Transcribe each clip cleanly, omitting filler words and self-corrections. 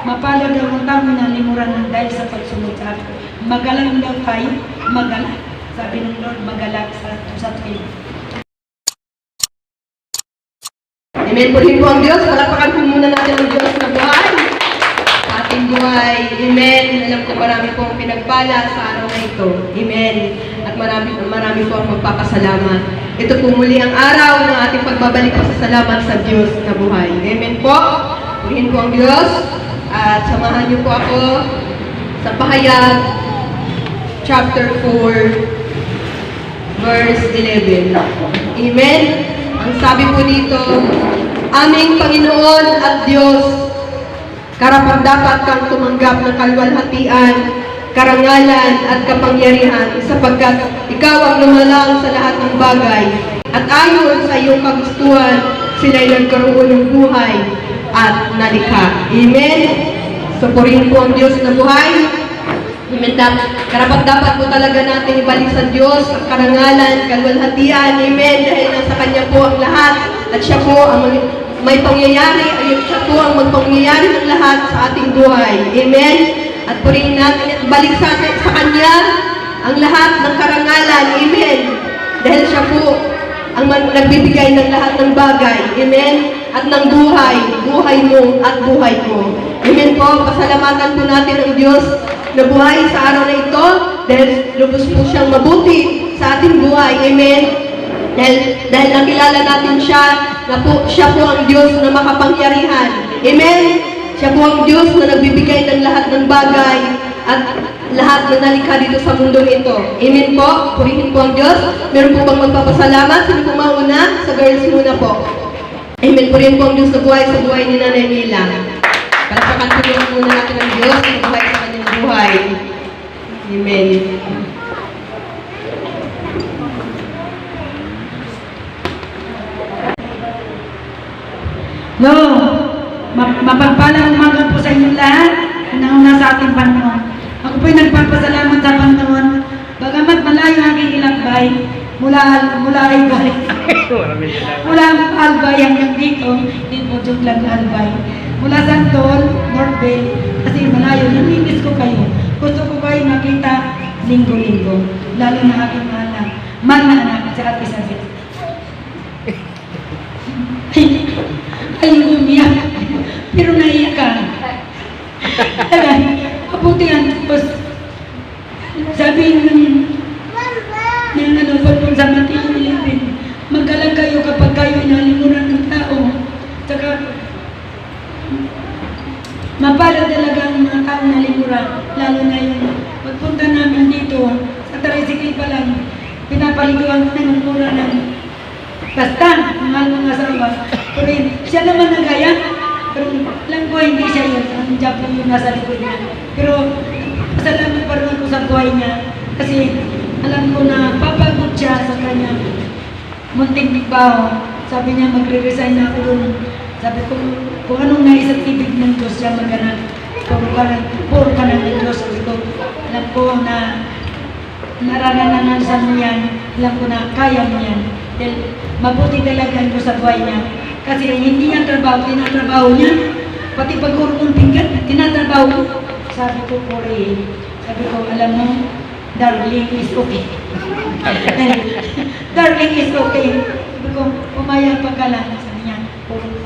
Mapalad daw ang tao na limuran ng dahil sa pagsunod sa akin. Magalang daw tayo, magalang. Sabi ng Lord, magalang sa atin. Amen. Purihin po ang Diyos. Palakpakan po muna natin ang Diyos na buhay. Sa ating buhay. Amen. Alam ko marami pong pinagpala sa araw na ito. Amen. At marami po ang magpapasalamat. Ito po muli ang araw ng ating pagbabalik sa salamat sa Diyos na buhay. Amen po. Purihin po ang Diyos. At samahan niyo po ako sa Pahayag, chapter 4, verse 11. Amen. Ang sabi po dito, aming Panginoon at Diyos, karapat-dapat kang tumanggap ng kaluwalhatian, karangalan at kapangyarihan sapagkat ikaw ang lumalang sa lahat ng bagay at ayon sa iyong kagustuhan, sila'y nagkaroon ng buhay at nalikha. Amen. So, purihin po ang Diyos na buhay. Amen. Karapat-dapat po talaga natin ibalik sa Diyos ang karangalan, kaluwalhatian. Amen. Dahil nasa Kanya po ang lahat at Siya po ang may pangyayari. Ayun, Siya po ang magpangyayari ng lahat sa ating buhay. Amen. At purihin natin at balik sa Kanya ang lahat ng karangalan. Amen. Dahil Siya po ang nagbibigay ng lahat ng bagay. Amen. At ng buhay mo at buhay ko. Amen po. Pasalamatan po natin ang Diyos na buhay sa araw na ito dahil lubos po siyang mabuti sa ating buhay. Amen. Dahil nakilala natin siya na po, siya po ang Diyos na makapangyarihan. Amen. Siya po ang Diyos na nagbibigay ng lahat ng bagay at lahat na nalikha dito sa mundong ito. Amen po. Purihin po ang Diyos. Meron po bang magpapasalamat? Sino po mauna? Sa girls muna po. Amen. Purihin po ang Diyos na buhay sa buhay ni Nanay Mila. Palakpakan po muna natin ang Diyos na buhay sa kanyang buhay. Amen. No, mapagpalang umaga po sa inyong lahat. Nauna sa ating Panginoon. Ako po'y nagpapasalamat sa Panginoon. Bagamat malayo ang aking ilakbay, mula Albay. Mula Albay hanggang dito po yung lang Albay. Mula Santol, North Bay, kasi malayo, naminis ko kayo. Gusto ko kayo makita linggo-linggo. Lalo na aking mahal na anak sa Ate Sasit. Ay, umiyak. Pero naiyak ka. Kaputi ang tapos sabi ng pagpun sa Mateo 11, magkalang kayo kapag kayo inalimuran ng tao. Saka mapala talaga ang mga tao nalimuran. Lalo na yung pagpunta namin dito sa tricycle pa lang, pinapaliguan ko ng mura ng basta, mahal mga asawa. Pero siya naman nagaya. Pero lang ko hindi siya yun. Ang Japo yung nasa likod niya. Pero salamat pa rin ako sa buhay niya. Kasi alam ko na papagod siya sa kanya munting trabaho. Sabi niya magre-resign na ako doon. Sabi ko, kung anong naisang ibig ng Diyos siya maghanap. Puro ka na ng Diyos. Sabi ko, alam ko na nararanasan mo yan. Alam ko na kaya mo yan. Dahil mabuti talaga ang Diyos sa buhay niya. Kasi hindi niya trabaho, tinatrabaho niya. Pati pag-urong ng pinggan, tinatrabaho ko. Sabi ko, Puri, sabi ko, alam mo, darling is okay. Darling is okay. Sabi ko, umayang pa ka lang. Sabi niya,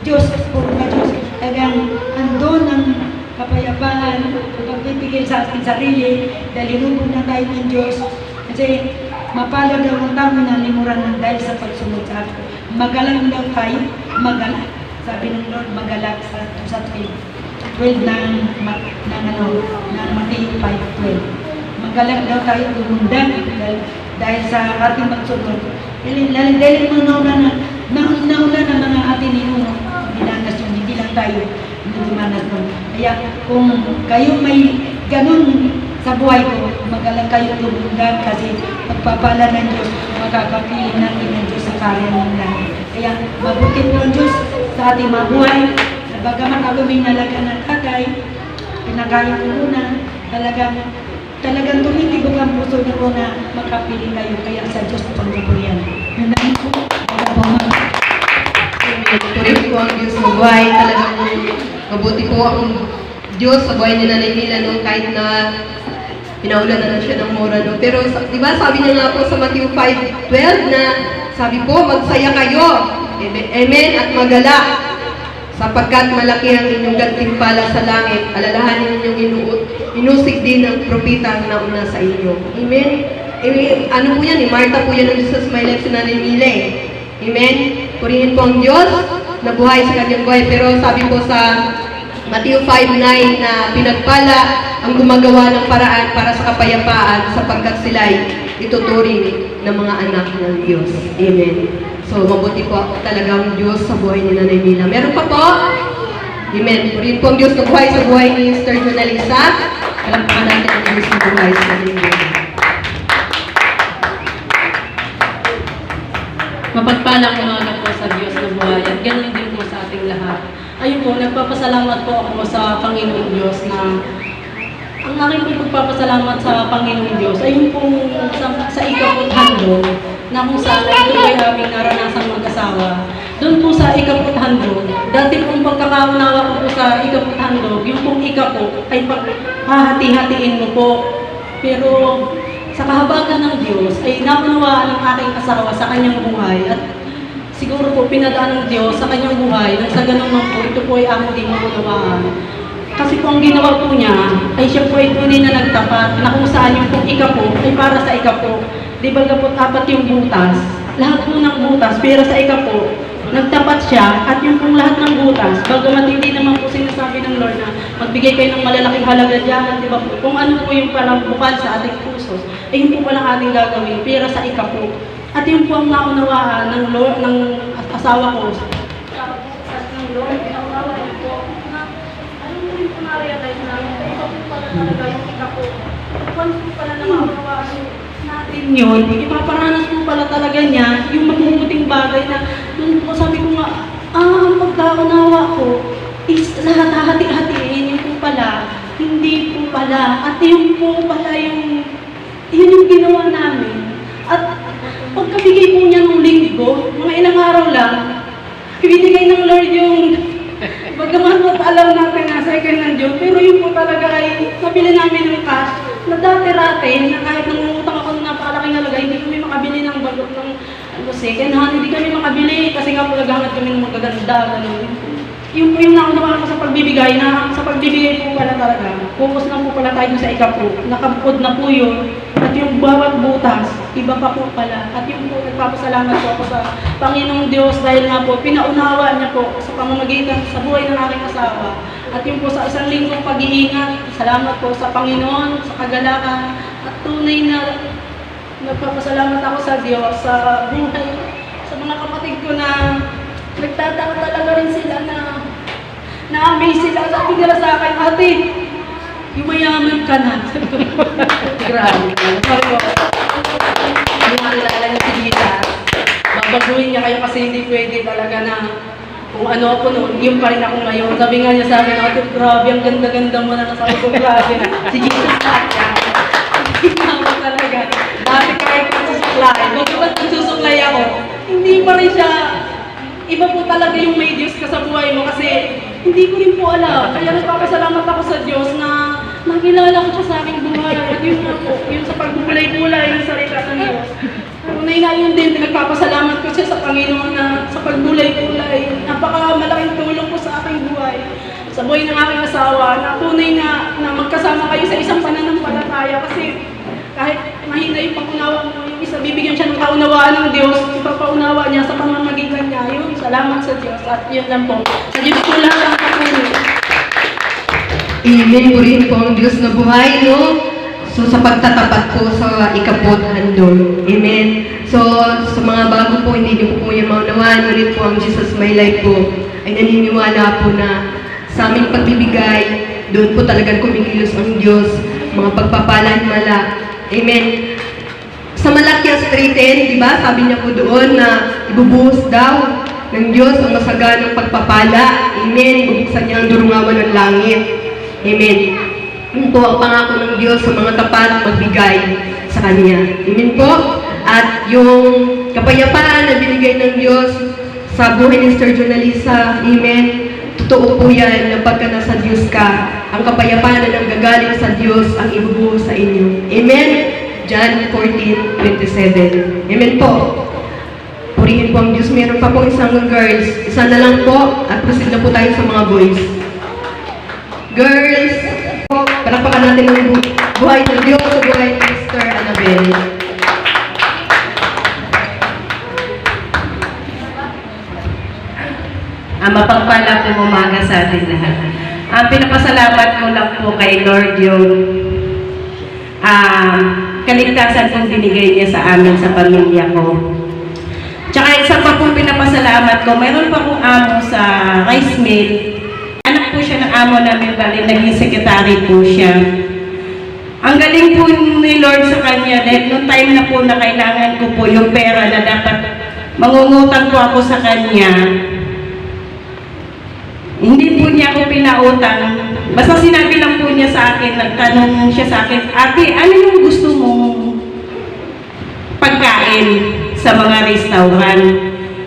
Diyos, puro ka Diyos. Tagang andun ang kapayapaan, pagpipigil sa ating sarili, dahil inubog na tayo ng Diyos. Kasi mapalad daw ang tao na limuran ng dahil sa pagsunod sa akin. Magalang daw tayo, magalang. Sabi ng Lord, magalang sa 12 ng Matthew 5:12. Magalang daw tayo lumundan dahil sa ating pagsunod. Dahil nauna na mga ating ninuno, dinanas yun, hindi lang tayo dumanas nun. Kaya kung kayo may ganun sa buhay ko, magalang kayo lumundan kasi pagpapala ng Diyos, makakapiling natin ng Diyos sa karya ng lahat. Kaya mabuti po ang Diyos sa ating mga buhay. Bagaman ako may nalaga ng tatay, pinakain ko muna, talagang tumitibok ang puso niyo na makapiling kayo. Kaya sa Diyos pang kapurihan. Yun lang po. Purihin po ang Diyos sa buhay. Talagang mabuti po ang Diyos sa buhay ni Nanay Mila, no? Kahit na pinaulan na siya ng mura, no? Pero, di ba, sabi niya nga po sa Matthew 5:12 na, sabi po, magsaya kayo, amen, at magalak, sapagkat malaki ang inyong gantimpala sa langit, alalahanin ninyong inusig din ng propita na nauna sa inyo. Amen? Ano po yan? Marta po yan ng Jesus My Life sa Nanay Mila, eh. Amen? Purihin po ang Diyos na buhay sa kanyang buhay. Pero sabi po sa Matthew 5:9 na pinagpala ang gumagawa ng paraan para sa kapayapaan sapagkat sila'y ituturing ng mga anak ng Diyos. Amen. So, mabuti po talagang Diyos sa buhay ni Nanay Mila. Meron pa po? Amen. Purihin po ang Diyos na buhay sa buhay ni Sister Jonalisa. Alam po natin ang Diyos na buhay sa Nanay Mila. Mapagpalang umaga po sa Diyos na buhay at ganoon din po sa ating lahat. Ayun po, nagpapasalamat po ako sa Panginoong Diyos na ang aking pagpapasalamat sa Panginoong Diyos ay yung pong sa ikaput handog na kung saan ito ay aming naranasang mag-asawa. Doon po sa ikaput handog, dati pong pagkakaunawa ko po sa ikaput handog, yung pong ikaput ay hahati-hatiin mo po. Pero sa kahabagan ng Diyos ay naunawaan ng aking asawa sa kanyang buhay at siguro po pinadaan ng Diyos sa kanyang buhay nang sa ganun man po ito po ay aming di maunawaan. Kasi po ang ginawa po niya ay siya po ay tunay na nagtapat na kung saan yung pong ikapo ay para sa ikapo. Di ba po apat yung butas? Lahat po ng butas pero sa ikapo nagtapat siya at yung pong lahat ng butas, bagamat hindi naman po sinasabi ng Lord na magbigay kayo ng malalaking halaga dyan, di ba po? Kung ano po yung parang bukal sa ating puso, ay yun po palang ating gagawin, pero sa ikapo. At yun po ang naunawaan ng Lord, ng asawa ko. Ng Lord, naunawa niyo po na ano po yung po na-realize na ito po pala talaga yung ikapo. Once po pala na maunawaan natin yun, ipaparanas po pala talaga niya yung mabubuting bagay na doon po sabi ko nga, ang pagkaunawa ko is lahat hahati-hatiin yun po pala, hindi po pala, at yun po pala yun yung ginawa namin. At pagkabigay po niya ng linggo, mga ilang araw lang, ibinigay ng Lord yung bagaman mo alam natin na second ng Diyos, pero yun po talaga ay nabili namin ng cash na dati-rate na kahit nangungutang ako ng napakalaking halaga, hindi kami makabili ng bagot ng second hand, hindi kami makabili kasi nga po naghahanap kami ng magaganda, gano'n. Yung po yung naunawaan ko sa pagbibigay na sa pagbibigay po pala talaga, focus na po pala tayo sa ikapo, nakabukod na po yun, at yung bawat butas, iba pa po pala. At yung po, nagpapasalamat po ako sa Panginoong Diyos dahil nga po, pinaunawa niya po sa pamamagitan sa buhay ng aking asawa. At yung po sa isang linggong pag-iingat, salamat po sa Panginoon, sa kagalakan, at tunay na nagpapasalamat ako sa Diyos, sa buhay, sa mga kapatid ko na nagtataka talaga rin sila na na-amaze sila. Sabi nila sa akin, ate, yumayaman ka na. Grabe. Sorry po. Yung nakilala niya si Gita, babaguhin niya kayo kasi hindi pwede talaga na kung ano ako noon, yun pa rin ako ngayon. Sabi nga niya sa akin, ate, grabe, ang ganda-ganda mo na. Sabi ko, grabe na. Si Gita sa akin. Hindi ako talaga. Dati kahit nagsusuklay. Ba't nagsusuklay ako, hindi pa rin siya. Iba po talaga yung may Diyos ka sa buhay mo kasi hindi ko rin po alam. Kaya nagpapasalamat ako sa Diyos na nakilala ko siya sa aking buhay. At yun nga po, yung sa pagbubulay-bulay ng salita ng Diyos. Tunay na yun din, nagpapasalamat ko siya sa Panginoon na sa pagbulay-bulay. Napaka-malaking tulong po sa aking buhay. Sa buhay ng aking asawa, na tunay na magkasama kayo sa isang pananampalataya kasi kahit mahina yung pag-unawa mo, yung isa, bibigyan siya ng kaunawaan ng Diyos, ipapaunawa niya sa pamamagitan niya. Yun, salamat sa Diyos. At yun lang po. Sa Diyos po lahat ang kapunin. Amen po rin po ang Diyos na buhay, no? So, sa pagtatapat po sa ikapot handog. Amen. So, sa mga bago po, hindi niyo po yung maunawaan, ngunit po ang Jesus My Life po ay naniniwala po na sa aming pagbibigay, doon po talagang kumikilos ang Diyos, mga pagpapalan mala. Amen. Sa Malakias 3:10, di ba, sabi niya po doon na ibubuhos daw ng Diyos ang masaganang pagpapala. Amen. Bubuksan niya ang durungawan ng langit. Amen. Yun po ang pangako ng Diyos sa mga tapat magbigay sa Kanya. Amen po. At yung kapayapaan na binigay ng Diyos sa buhay ni Sister Jonalisa, amen. Totoo po yan na pagka nasa Diyos ka, ang kapayapaan na nanggagaling sa Diyos ang ibubuhos sa inyo. Amen? John 14:27. Amen po. Purihin po ang Diyos. Meron pa po isang girls. Isa na lang po at proceed na po tayo sa mga boys. Girls, palakpakan natin ang buhay ng Diyos sa buhay ni Sister Annabel. Mapagpala po umaga sa ating lahat. Pinapasalamat ko lang po kay Lord yung kaligtasan kong binigay niya sa amin, sa pamilya ko. Tsaka isa pa po pinapasalamat ko, mayroon pa kong amo sa rice mill. Anak po siya ng amo namin, bali naging secretary po siya. Ang galing po ni Lord sa kanya dahil noong time na po na kailangan ko po yung pera na dapat mangungutang po ako sa kanya. Hindi po niya ako pinautang. Basta sinabi lang po niya sa akin, nagtanong siya sa akin, ate, ano yung gusto mong pagkain sa mga restaurant?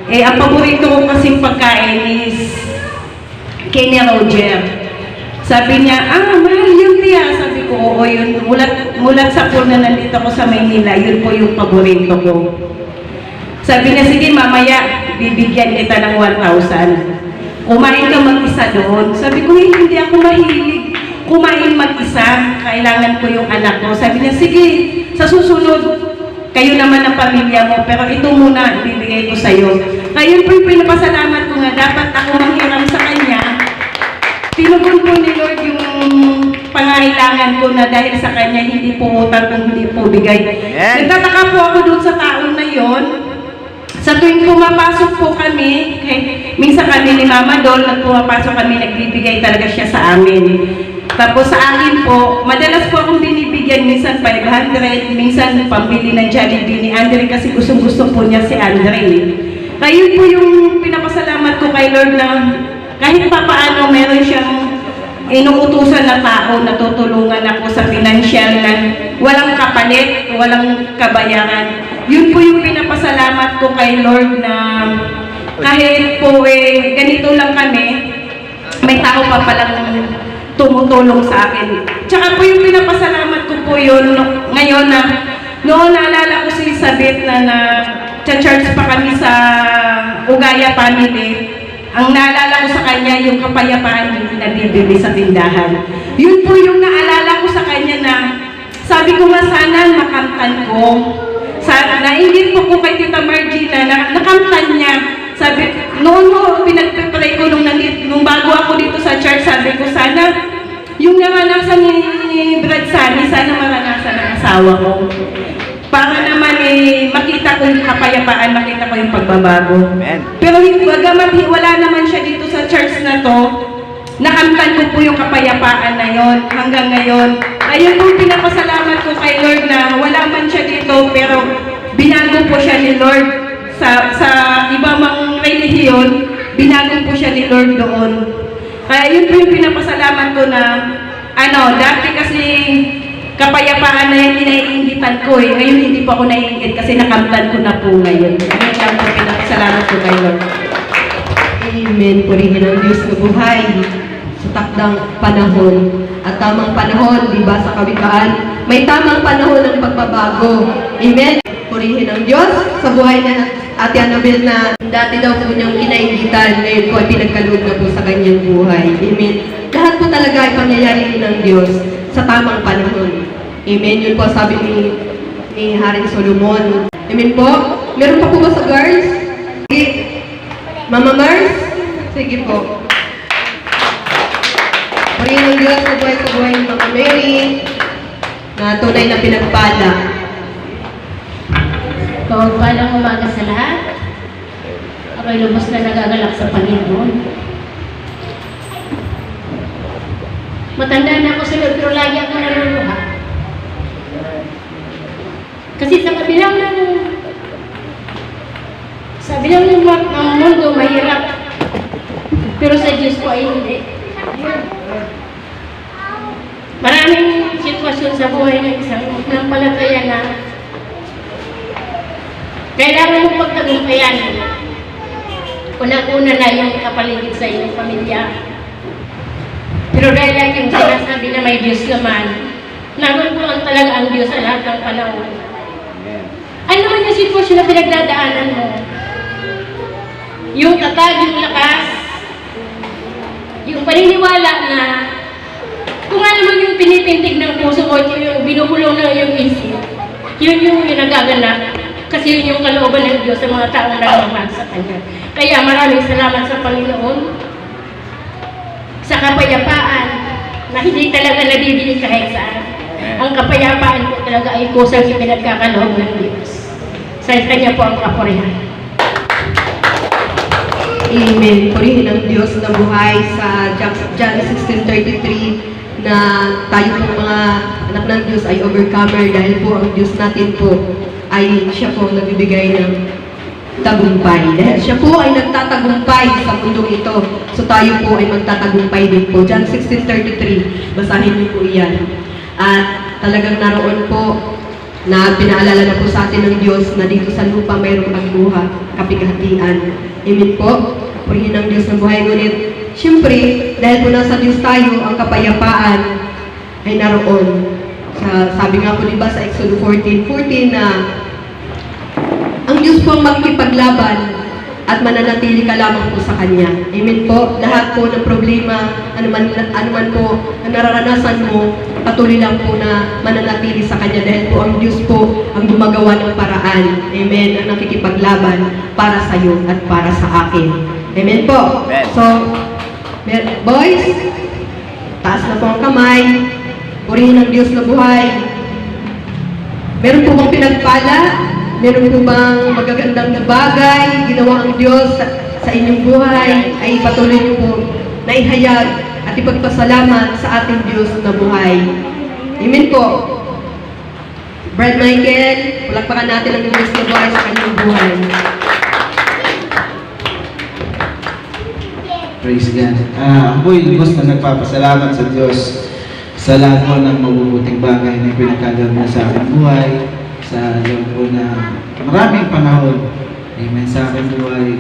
Ang paborito ko kasing pagkain is Kenny Roger. Sabi niya, mahal yun tiya. Sabi ko, oo yun. Mulat sa po na nandito ko sa Maynila, yun po yung paborito ko. Sabi niya, sige mamaya, bibigyan kita ng 1,000. Kumain ka mag-isa doon. Sabi ko, hindi ako mahilig kumain mag-isa. Kailangan ko yung anak ko. Sabi niya, sige, sa susunod, kayo naman ang pamilya mo, pero ito muna, bibigay ko sa'yo. Kaya po yung pinapasalamat ko nga, dapat ako manghiram sa kanya. Tinugon po ni Lord yung pangailangan ko na dahil sa kanya, hindi po utang kung hindi po bigay. Nagtataka po ako doon sa taon na yon. Sa tuwing pumapasok po kami, minsan kami ni Mama Dol, pumapasok kami, nagbibigay talaga siya sa amin. Tapos sa akin po, madalas po akong binibigyan, minsan 500, minsan pambili ng Jollibee ni Andre kasi gustong-gusto po niya si Andre. Kaya po yung pinapasalamat ko kay Lord na kahit pa paano meron siyang inuutusan na tao na tutulungan ako sa financial na walang kapalit, walang kabayaran. Yun po yung pinapasalamat ko kay Lord na kahit po ganito lang kami, may tao pa palang tumutulong sa akin. Tsaka po yung pinapasalamat ko po yun ngayon na noon naalala ko si Elizabeth na church pa kami sa Ugaya family. Ang naalala ko sa kanya, yung kapayapaan hindi nabibili sa tindahan. Yun po yung naalala ko sa kanya na sabi ko nga sana makamtan ko. Naingit po kay Tita Margina na nakamtan niya. Sabi, noon mo, pinagpipray ko nung bago ako dito sa church, sabi ko sana yung naranasan ni Brad Sunny, sana maranasan ng asawa ko. Para naman makita ko yung kapayapaan, makita ko yung pagbabago. Amen. Pero bagamat wala naman siya dito sa church na to, nakamtan ko po yung kapayapaan na yon hanggang ngayon. Ayun po pinapasalamat ko kay Lord na wala man siya dito, pero binago po siya ni Lord sa iba mang relihiyon, binago po siya ni Lord doon. Kaya yun po yung pinapasalamat ko na dati kasi kapayapaan na yung kinaiingitan ko Ngayon hindi pa ako naiingit kasi nakamtan ko na po ngayon. Ayun lang po pinapasalamat ko kay Lord. Amen. Purihin ang Diyos na buhay sa takdang panahon. At tamang panahon, di ba, sa kawikaan, may tamang panahon ng pagbabago. Amen. Purihin ang Diyos sa buhay na Ate Annabel na dati daw po niyang kinaigitan, ngayon po ay pinagkaloob na po sa kanyang buhay. Amen. Lahat po talaga ay pangyayari ng Diyos sa tamang panahon. Amen. Yun po sabi ni Haring Solomon. Amen po. Meron pa po ba sa girls? Mama Mars? Sige po. Purihin ang Diyos sa buhay ni Mama Mary na tunay na pinagpala. Pagpalang umaga sa lahat. Ako'y lubos na nagagalak sa Panginoon. Matanda na ako sa Lord, pero lagi ako naluluha. Kasi sa kabilang ng mundo, mahirap. Pero sa Diyos ko ay hindi. Maraming sitwasyon sa buhay ng isang nagpalataya na kailangan mong pagtagumpayan. Unang-una na yung kapaligid sa iyong pamilya. Pero dahil lang yung sinasabi na may Diyos naman, naroon po ang talaga ang Diyos sa lahat ng panahon. Ano naman yung sitwasyon na pinagdadaanan mo? Yung tatag, yung lakas, yung paniniwala na kung ano man yung pinitindig ng puso mo, yung binubulong ng iyong isip, yun yung nagaganap. Kasi yun yung kalooban ng Diyos sa mga taong nagmamahal sa Kanya. Kaya maraming salamat sa Panginoon sa kapayapaan na hindi talaga nabibili kahit saan. Ang kapayapaan po talaga ay kusang ipinagkakaloob ng Diyos. Sa Kanya po ang kapurihan. Amen. Purihin ang Diyos na buhay sa John 16:33 na tayo po mga anak ng Diyos ay overcomer dahil po ang Diyos natin po ay siya po nagbibigay ng tagumpay. Dahil siya po ay nagtatagumpay sa mundong ito. So tayo po ay magtatagumpay din po. John 16:33, basahin niyo po iyan. At talagang naroon po na pinaalala na po sa atin ng Diyos na dito sa lupa mayroong pagbuha, kapighatian. Amen po. Purihin ang Diyos ng buhay. Ngunit, siyempre, dahil po nasa Diyos tayo, ang kapayapaan ay naroon. Sabi nga po diba sa Exodus 14:14 na ang Diyos po ang makikipaglaban at mananatili ka lamang po sa Kanya. Amen po. Lahat po ng problema, anuman po na nararanasan mo, patuloy lang po na mananatili sa Kanya dahil po ang Diyos po ang gumagawa ng paraan. Amen. Ang nakikipaglaban para sa iyo at para sa akin. Amen po. So, boys, taas na po ang kamay. Purihin ang Diyos na buhay. Meron po bang pinagpala? Meron po bang magagandang bagay ginawa ang Diyos sa inyong buhay? Ay patuloy niyo po na ihayag at ipagpasalamat sa ating Diyos na buhay. Amen po. Brad Michael, palakpakan natin ang Diyos na buhay sa kanyang buhay. Praise God. Ako'y lubos na nagpapasalamat sa Diyos sa lahat po ng mabubuting bagay na pinagkagawa niya sa aking buhay, sa loob po na maraming panahon. Amen. Sa aking buhay.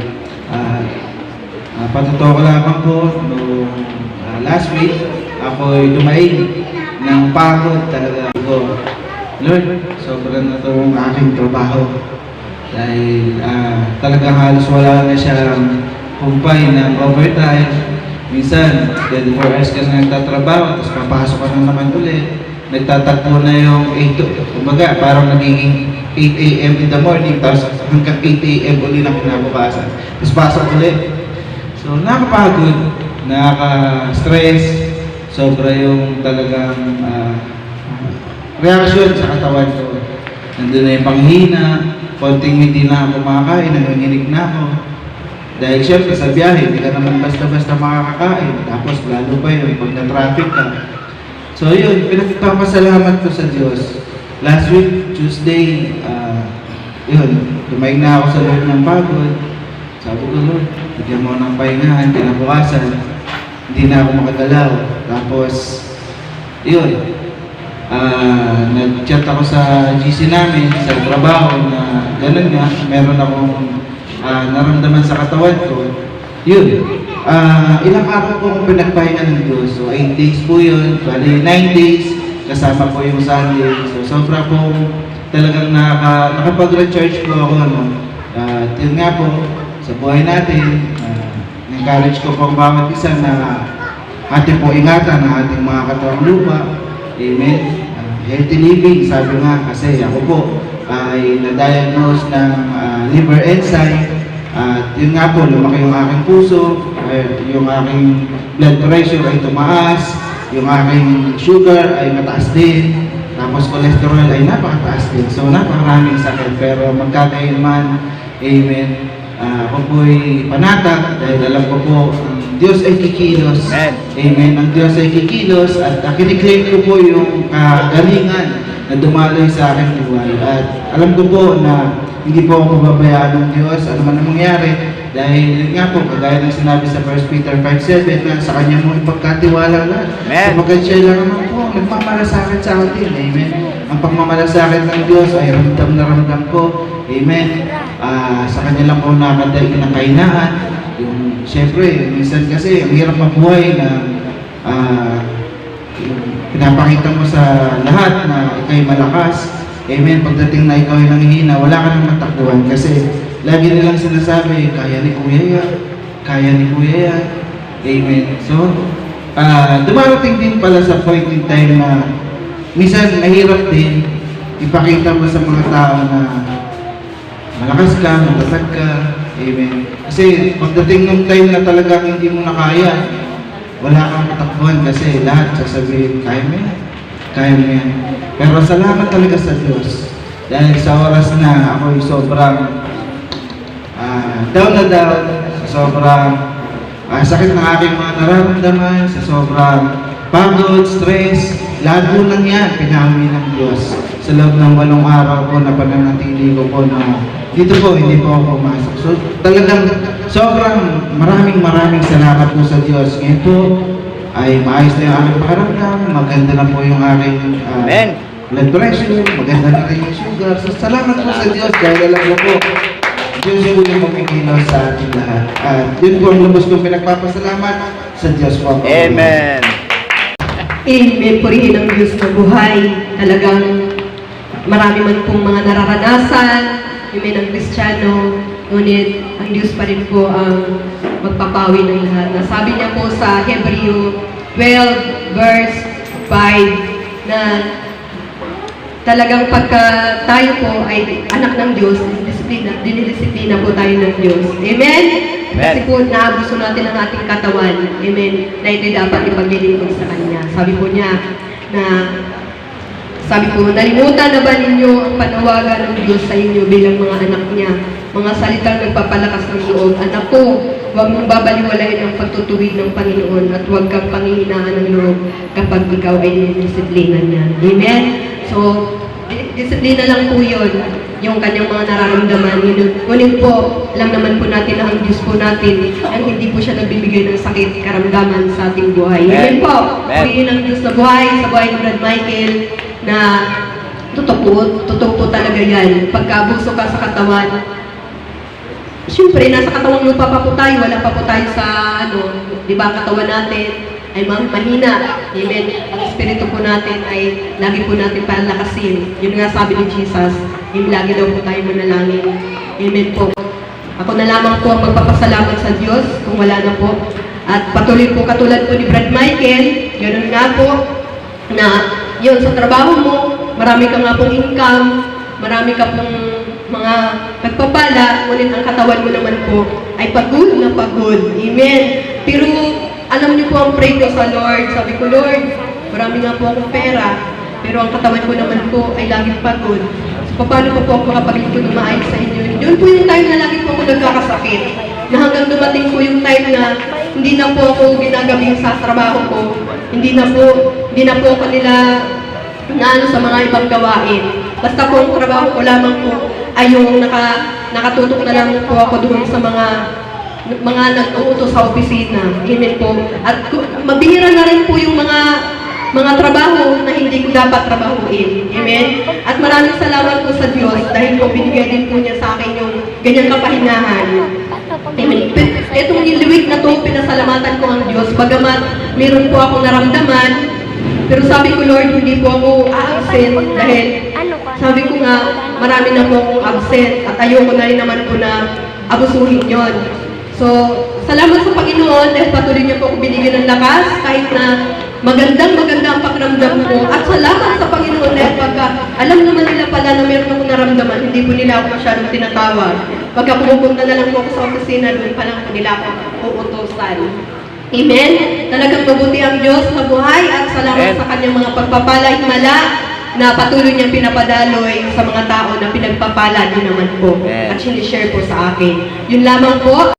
Patuto ko lamang po noong last week, ako'y dumain ng pagod talaga ko. Lord, sobrang na itong aking trabaho. Dahil talagang halos wala na siyang kumpay ng overtime. Minsan, 24 hours ka na nagtatrabaho, tapos papasok ka na naman ulit. Nagtatakbo na yung 8 to, kumbaga, parang nagiging 8 a.m. in the morning, tapos hanggang 8 a.m. ulit ang kinabukasan. Tapos pasok ulit. So, nakapagod, nakaka-stress, sobra yung talagang reaksyon sa katawan ko. Nandun na yung panghina, konting hindi na ako kumakain, nanginginig na ako. Dahil syempre sa biyahe, hindi ka naman basta-basta makakakain. Tapos lalo pa yun, pag na-traffic ka. So yun, pinagpapasalamat ko sa Diyos. Last week, Tuesday, yun, tumaig na ako sa Lord ng pagod. Sabi ko, Lord, bigyan mo ng pahingahan, kinabukasan. Hindi na ako makagalaw. Tapos, yun, nag-chat ako sa GC namin, sa trabaho na gano'n nga, meron akong naramdaman sa katawan ko. Yun, ilang araw po akong pinagpahinga ng Diyos. So, 8 days po yun, bali 9 days, kasama po yung Sunday. So, sobra po talagang nakapag-recharge po ako. At yun nga po, sa buhay natin, encourage ko po ang bawat isa na ating po ingatan ang ating mga katawang lupa. Amen. Healthy living, sabi nga, kasi ako po ay na-diagnose ng liver enzyme. At yun nga po, lumaki yung aking puso, yung aking blood pressure ay tumaas, yung aking sugar ay mataas din, tapos cholesterol ay napakataas din. So napakaraming sakit, pero magkakaiman, amen. Ako po'y panatag dahil alam ko po, ang Diyos ay kikilos. Amen. Ang Diyos ay kikilos at kiniklaim ko po yung kagalingan na dumaloy sa aking buhay. At alam ko po na hindi po ako pababayaan ng Diyos, ano man ang mangyari, dahil nga po, kagaya ng sinabi sa 1 Peter 5:7 na sa Kanya mo ipagkatiwala lahat. Sapagkat siya lang naman po, nagmamalasakit sa atin. Amen. Ang pagmamalasakit ng Diyos ay ramdam na ramdam ko. Amen. Sa Kanya lang po nakadaig ng kahinaan. Siyempre, minsan kasi, ang hirap mabuhay na pinapakita mo sa lahat na ikaw'y malakas. Amen. Pagdating na ikaw ay nanghihina, wala ka nang matakbuhan kasi lagi nilang sinasabi, kaya ni Kuya yan, kaya ni Kuya yan. Amen. So, dumarating din pala sa point in time na minsan mahirap din ipakita mo sa mga tao na malakas ka, matatag ka. Amen. Kasi pagdating ng time na talagang hindi mo na kaya, wala kang matakbuhan kasi lahat sasabihin, kaya mo yan, kaya mo yan. Pero salamat talaga sa Diyos dahil sa oras na ako'y sobrang down na down, sa sobrang sakit ng aking mga nararamdaman, sa sobrang pagod, stress, lahat po lang yan, pinahawi ng Diyos. Sa loob ng 8 araw po na pananatili ko po na dito po, hindi po ako pumasok. So talagang sobrang maraming salamat po sa Diyos. Ngayon po ay maayos na yung aming pakiramdam, maganda na po yung aking blood pressure, maganda na rin yung sugar. So salamat po sa Diyos dahil alam ko po, Diyos po yung mamiginaw sa ating lahat. At yun po ang lubos kong pinagpapasalamat sa Diyos po. Amen. Amen. Purihin ang Diyos na buhay. Talagang marami man pong mga nararanasan. Amen ang Kristiyano. Ngunit ang Diyos pa rin po ang magpapawi ng lahat. Nasabi niya po sa Hebreo 12 verse 5 na talagang pagka tayo po ay anak ng Diyos, dinidisiplina po tayo ng Diyos. Amen? Kasi po naabuso natin ang ating katawan. Amen? Na ito dapat ipaglilingkod sa Kanya. Sabi po niya na nalimutan na ba ninyo ang panawagan ng Diyos sa inyo bilang mga anak niya? Mga salitang nagpapalakas ng loob. Anak ko, huwag mong babaliwalain ang pagtutuwid ng Panginoon at huwag kang panghihinaan ng loob kapag ikaw ay dinidisiplina niya. Amen? So, disiplina lang po yun, yung kanyang mga nararamdaman. Ngunit po, alam naman po natin na ang Diyos po natin ang hindi po siya nagbibigay ng sakit, karamdaman sa ating buhay. Amen po. Purihin ang Diyos na buhay, sa buhay ni Brad Michael, na totoo po talaga yan. Pagkabuso ka sa katawan, siyempre, nasa katawang lupa pa po tayo, wala pa po tayo sa, di ba, katawan natin ay mahina. Amen. Ang espiritu po natin ay lagi po natin palakasin. Yun nga sabi ni Jesus, yung lagi daw po tayo manalangin. Amen po. Ako na lamang po ang magpapasalamat sa Diyos kung wala na po. At patuloy po katulad po ni Brad Michael, ganoon nga po, na yun, sa trabaho mo, marami ka nga pong income, marami ka pong mga nagpapala, ngunit ang katawan mo naman po ay pagod na pagod. Amen. Pero alam niyo po ang pray ko sa Lord. Sabi ko, Lord, marami nga po akong pera, pero ang katawan ko naman po ay laging pagod. So, paano po ako makapaglingkod ng maayos sa inyo? Yun po yung time na lagi po ako nagkakasakit. Na hanggang dumating po yung time na hindi na po ako ginagabing sa trabaho ko. Hindi na po ako nila naano sa mga ibang gawain. Basta po ang trabaho ko lamang po ay yung nakatutok na lang po ako doon sa mga nag-uutos sa opisina. Amen po. At mabihira na rin po yung mga trabaho na hindi ko dapat trabahuin. Amen? At maraming salamat po sa Diyos dahil po binigay din po niya sa akin yung ganyang kapahingahan. Amen. Itong niliwig na to, pinasalamatan ko ang Diyos. Bagamat meron po akong naramdaman, pero sabi ko, Lord, hindi po ako absent dahil sabi ko nga, marami na po akong absent at ayoko na rin naman po na abusuhin yon. So, salamat sa Panginoon dahil patuloy niyo po ako binigyan ng lakas kahit na magandang ang pakiramdam ko. At salamat sa Panginoon dahil pagka alam naman nila pala na meron akong naramdaman, hindi po nila ako masyadong tinatawag. Pagka pumupunta na lang po ako sa opisina, doon pa lang po nila ako uutosan. Amen? Talagang mabuti ang Diyos sa buhay at salamat sa kanyang mga pagpapala at mala na patuloy niyang pinapadaloy sa mga tao na pinagpapala din naman po at sinishare po sa akin. Yun lamang po.